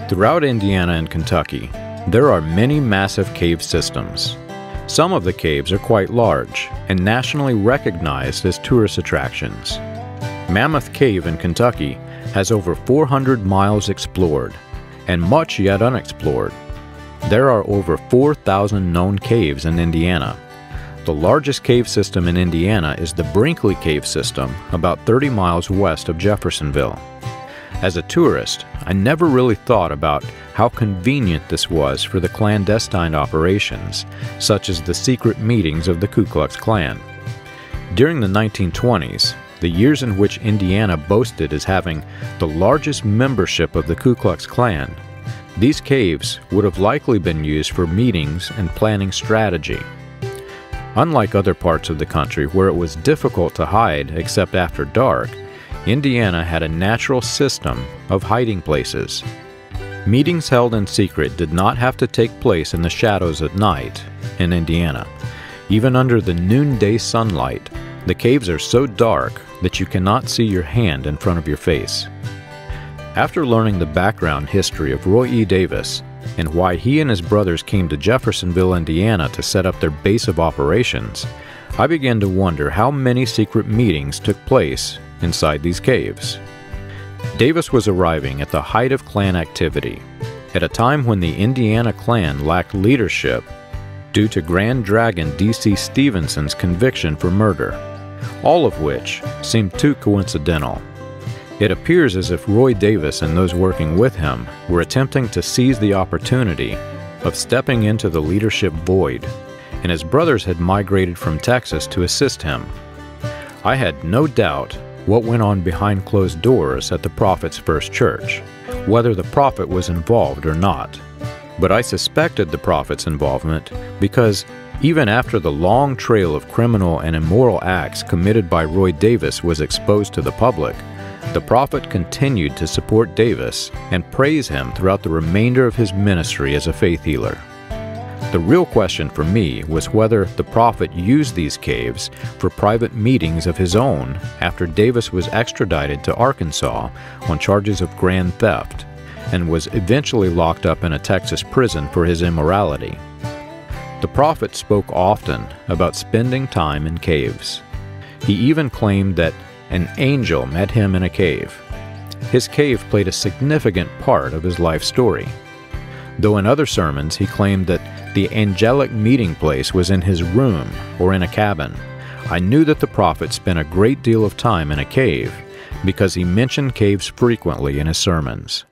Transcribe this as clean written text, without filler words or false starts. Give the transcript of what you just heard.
Throughout Indiana and Kentucky, there are many massive cave systems. Some of the caves are quite large and nationally recognized as tourist attractions. Mammoth Cave in Kentucky has over 400 miles explored and much yet unexplored. There are over 4,000 known caves in Indiana. The largest cave system in Indiana is the Brinkley Cave System, about 30 miles west of Jeffersonville. As a tourist, I never really thought about how convenient this was for the clandestine operations, such as the secret meetings of the Ku Klux Klan. During the 1920s, the years in which Indiana boasted as having the largest membership of the Ku Klux Klan, these caves would have likely been used for meetings and planning strategy. Unlike other parts of the country where it was difficult to hide except after dark, Indiana had a natural system of hiding places. Meetings held in secret did not have to take place in the shadows at night in Indiana. Even under the noonday sunlight, the caves are so dark that you cannot see your hand in front of your face. After learning the background history of Roy E. Davis and why he and his brothers came to Jeffersonville, Indiana to set up their base of operations, I began to wonder how many secret meetings took place inside these caves. Davis was arriving at the height of Klan activity, at a time when the Indiana Klan lacked leadership due to Grand Dragon D.C. Stevenson's conviction for murder, all of which seemed too coincidental. It appears as if Roy Davis and those working with him were attempting to seize the opportunity of stepping into the leadership void, and his brothers had migrated from Texas to assist him. I had no doubt what went on behind closed doors at the Prophet's first church, whether the Prophet was involved or not. But I suspected the Prophet's involvement because even after the long trail of criminal and immoral acts committed by Roy Davis was exposed to the public, the Prophet continued to support Davis and praise him throughout the remainder of his ministry as a faith healer. The real question for me was whether the Prophet used these caves for private meetings of his own after Davis was extradited to Arkansas on charges of grand theft and was eventually locked up in a Texas prison for his immorality. The Prophet spoke often about spending time in caves. He even claimed that an angel met him in a cave. His cave played a significant part of his life story, though in other sermons he claimed that the angelic meeting place was in his room or in a cabin. I knew that the Prophet spent a great deal of time in a cave because he mentioned caves frequently in his sermons.